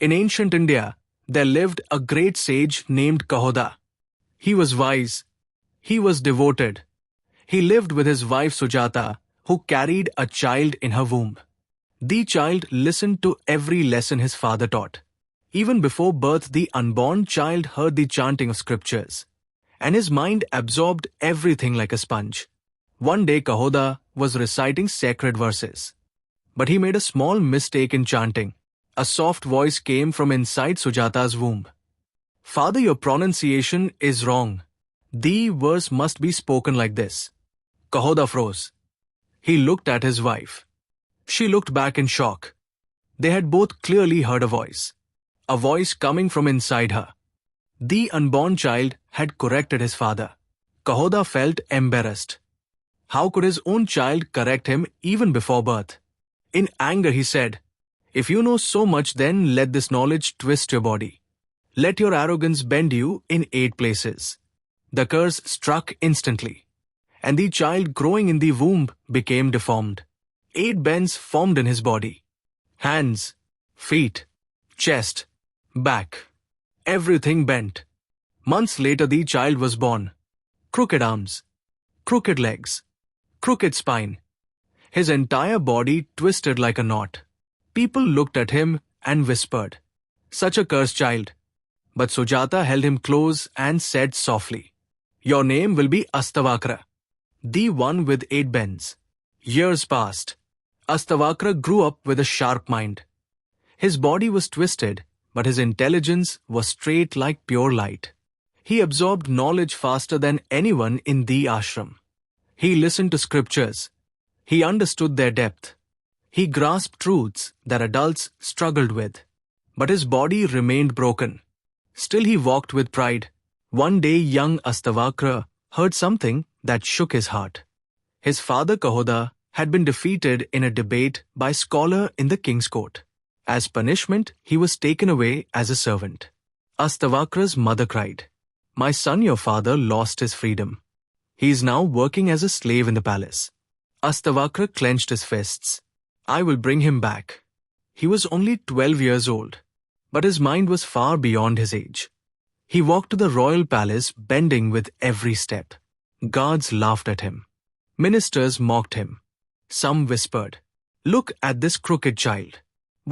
In ancient India, there lived a great sage named Kahoda. He was wise. He was devoted. He lived with his wife Sujata, who carried a child in her womb. The child listened to every lesson his father taught. Even before birth, the unborn child heard the chanting of scriptures, and his mind absorbed everything like a sponge. One day Kahoda was reciting sacred verses, but he made a small mistake in chanting. A soft voice came from inside Sujata's womb. "Father, your pronunciation is wrong. The verse must be spoken like this." Kahoda froze. He looked at his wife. She looked back in shock. They had both clearly heard a voice coming from inside her. The unborn child had corrected his father. Kahoda felt embarrassed. How could his own child correct him even before birth? In anger, he said, "If you know so much, then let this knowledge twist your body. Let your arrogance bend you in 8 places." The curse struck instantly, and the child growing in the womb became deformed. 8 bends formed in his body. Hands, feet, chest, back. Everything bent. Months later, the child was born. Crooked arms, crooked legs, crooked spine. His entire body twisted like a knot. People looked at him and whispered, "Such a cursed child." But Sujata held him close and said softly, "Your name will be Astavakra, the one with 8 bends." Years passed. Astavakra grew up with a sharp mind. His body was twisted, but his intelligence was straight like pure light. He absorbed knowledge faster than anyone in the ashram. He listened to scriptures. He understood their depth. He grasped truths that adults struggled with. But his body remained broken. Still he walked with pride. One day young Astavakra heard something that shook his heart. His father Kahoda had been defeated in a debate by a scholar in the king's court. As punishment, he was taken away as a servant. Astavakra's mother cried, "My son, your father lost his freedom. He is now working as a slave in the palace." Astavakra clenched his fists. "I will bring him back." He was only 12 years old, but his mind was far beyond his age. He walked to the royal palace, bending with every step. Guards laughed at him. Ministers mocked him. Some whispered, "Look at this crooked child.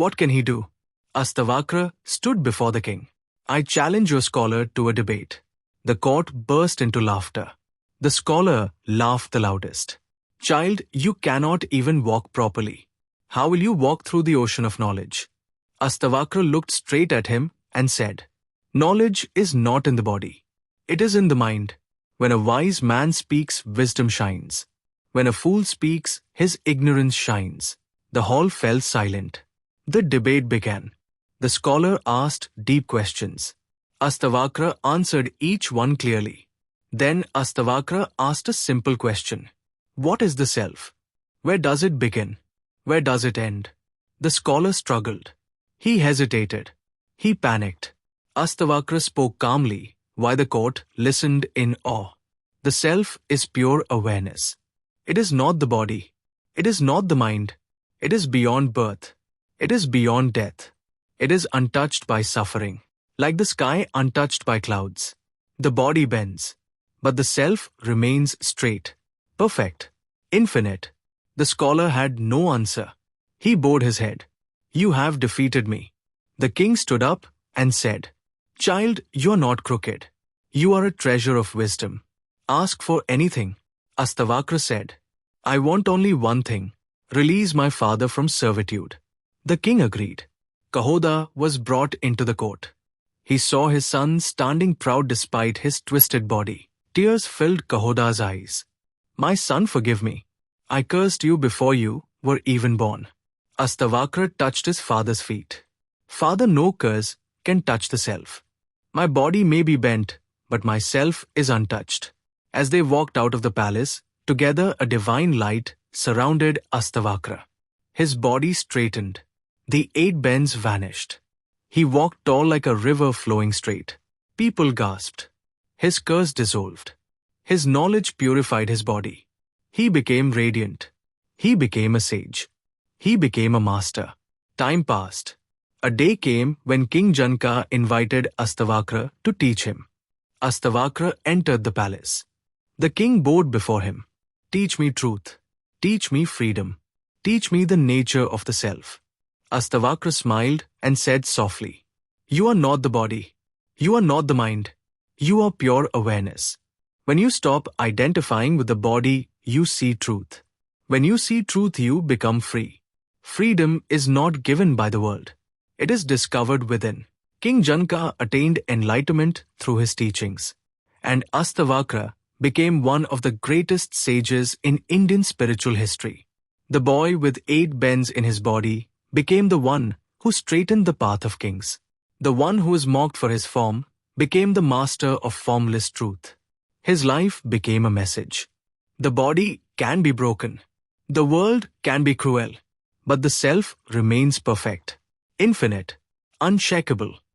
What can he do?" Astavakra stood before the king. "I challenge your scholar to a debate." The court burst into laughter. The scholar laughed the loudest. "Child, you cannot even walk properly. How will you walk through the ocean of knowledge?" Astavakra looked straight at him and said, "Knowledge is not in the body. It is in the mind. When a wise man speaks, wisdom shines. When a fool speaks, his ignorance shines." The hall fell silent. The debate began. The scholar asked deep questions. Astavakra answered each one clearly. Then Astavakra asked a simple question. What is the self? Where does it begin? Where does it end? The scholar struggled. He hesitated. He panicked. Astavakra spoke calmly, while the court listened in awe. The self is pure awareness. It is not the body. It is not the mind. It is beyond birth. It is beyond death. It is untouched by suffering, like the sky untouched by clouds. The body bends, but the self remains straight, perfect, infinite. The scholar had no answer. He bowed his head. "You have defeated me." The king stood up and said, "Child, you are not crooked. You are a treasure of wisdom. Ask for anything." Astavakra said, "I want only one thing. Release my father from servitude." The king agreed. Kahoda was brought into the court. He saw his son standing proud despite his twisted body. Tears filled Kahoda's eyes. "My son, forgive me. I cursed you before you were even born." Astavakra touched his father's feet. "Father, no curse can touch the self. My body may be bent, but my self is untouched." As they walked out of the palace, together a divine light surrounded Astavakra. His body straightened. The 8 bends vanished. He walked tall like a river flowing straight. People gasped. His curse dissolved. His knowledge purified his body. He became radiant. He became a sage. He became a master. Time passed. A day came when King Janaka invited Astavakra to teach him. Astavakra entered the palace. The king bowed before him. Teach me truth. Teach me freedom. Teach me the nature of the self. Astavakra smiled and said softly, You are not the body. You are not the mind. You are pure awareness. When you stop identifying with the body, you see truth. When you see truth, you become free. Freedom is not given by the world. It is discovered within. King Janaka attained enlightenment through his teachings, and Astavakra became one of the greatest sages in Indian spiritual history. The boy with 8 bends in his body became the one who straightened the path of kings. The one who was mocked for his form became the master of formless truth. His life became a message. The body can be broken. The world can be cruel. But the self remains perfect, infinite, unshakable.